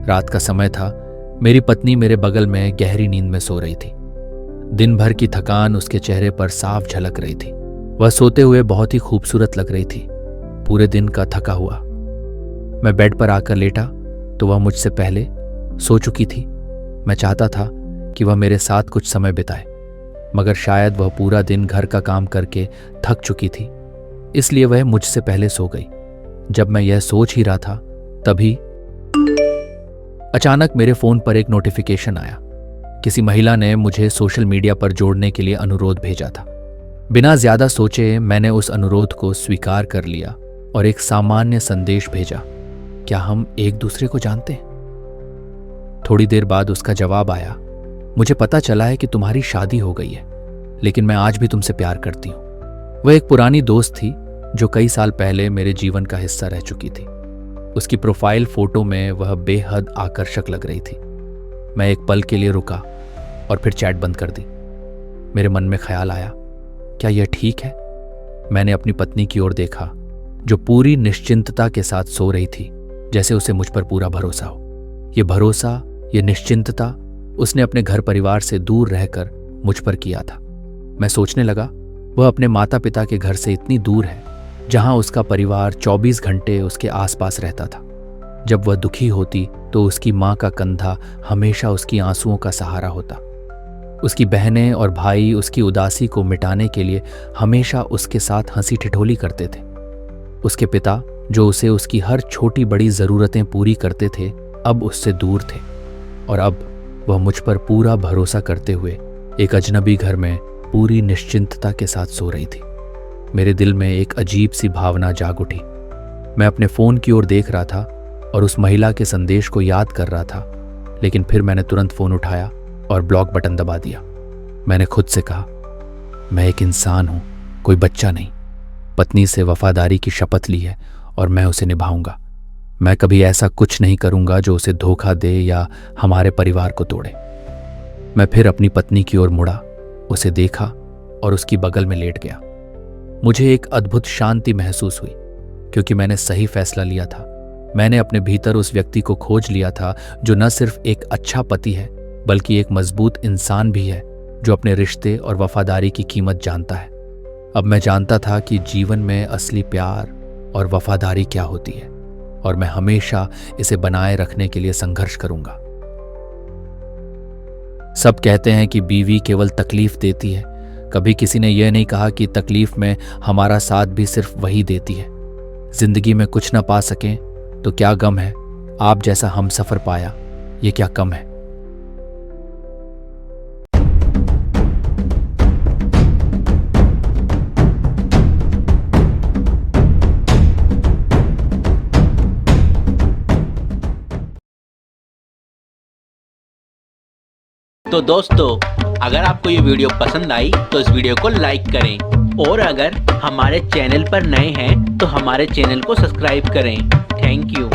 रात का समय था। मेरी पत्नी मेरे बगल में गहरी नींद में सो रही थी। दिन भर की थकान उसके चेहरे पर साफ झलक रही थी। वह सोते हुए बहुत ही खूबसूरत लग रही थी, पूरे दिन का थका हुआ। मैं बेड पर आकर लेटा तो वह मुझसे पहले सो चुकी थी। मैं चाहता था कि वह मेरे साथ कुछ समय बिताए, मगर शायद वह पूरा दिन घर का काम करके थक चुकी थी, इसलिए वह मुझसे पहले सो गई। जब मैं यह सोच ही रहा था तभी अचानक मेरे फोन पर एक नोटिफिकेशन आया। किसी महिला ने मुझे सोशल मीडिया पर जोड़ने के लिए अनुरोध भेजा था। बिना ज्यादा सोचे मैंने उस अनुरोध को स्वीकार कर लिया और एक सामान्य संदेश भेजा, क्या हम एक दूसरे को जानते हैं? थोड़ी देर बाद उसका जवाब आया, मुझे पता चला है कि तुम्हारी शादी हो गई है, लेकिन मैं आज भी तुमसे प्यार करती हूँ। वह एक पुरानी दोस्त थी जो कई साल पहले मेरे जीवन का हिस्सा रह चुकी थी। उसकी प्रोफाइल फोटो में वह बेहद आकर्षक लग रही थी। मैं एक पल के लिए रुका और फिर चैट बंद कर दी। मेरे मन में ख्याल आया, क्या यह ठीक है? मैंने अपनी पत्नी की ओर देखा जो पूरी निश्चिंतता के साथ सो रही थी, जैसे उसे मुझ पर पूरा भरोसा हो। यह भरोसा, यह निश्चिंतता उसने अपने घर परिवार से दूर रहकर मुझ पर किया था। मैं सोचने लगा, वह अपने माता पिता के घर से इतनी दूर है जहां उसका परिवार 24 घंटे उसके आसपास रहता था। जब वह दुखी होती तो उसकी माँ का कंधा हमेशा उसकी आंसुओं का सहारा होता। उसकी बहनें और भाई उसकी उदासी को मिटाने के लिए हमेशा उसके साथ हंसी ठिठोली करते थे। उसके पिता, जो उसे उसकी हर छोटी बड़ी जरूरतें पूरी करते थे, अब उससे दूर थे और अब वह मुझ पर पूरा भरोसा करते हुए एक अजनबी घर में पूरी निश्चिंतता के साथ सो रही थी। मेरे दिल में एक अजीब सी भावना जाग उठी। मैं अपने फोन की ओर देख रहा था और उस महिला के संदेश को याद कर रहा था, लेकिन फिर मैंने तुरंत फोन उठाया और ब्लॉक बटन दबा दिया। मैंने खुद से कहा, मैं एक इंसान हूं, कोई बच्चा नहीं। पत्नी से वफादारी की शपथ ली है और मैं उसे निभाऊंगा। मैं कभी ऐसा कुछ नहीं करूंगा जो उसे धोखा दे या हमारे परिवार को तोड़े। मैं फिर अपनी पत्नी की ओर मुड़ा, उसे देखा और उसकी बगल में लेट गया। मुझे एक अद्भुत शांति महसूस हुई, क्योंकि मैंने सही फैसला लिया था। मैंने अपने भीतर उस व्यक्ति को खोज लिया था जो न सिर्फ एक अच्छा पति है, बल्कि एक मजबूत इंसान भी है, जो अपने रिश्ते और वफादारी की कीमत जानता है। अब मैं जानता था कि जीवन में असली प्यार और वफादारी क्या होती है, और मैं हमेशा इसे बनाए रखने के लिए संघर्ष करूंगा। सब कहते हैं कि बीवी केवल तकलीफ देती है। कभी किसी ने यह नहीं कहा कि तकलीफ में हमारा साथ भी सिर्फ वही देती है। जिंदगी में कुछ ना पा सकें तो क्या गम है, आप जैसा हमसफर पाया, ये क्या कम है। तो दोस्तों, अगर आपको ये वीडियो पसंद आई तो इस वीडियो को लाइक करें, और अगर हमारे चैनल पर नए हैं तो हमारे चैनल को सब्सक्राइब करें। Thank you.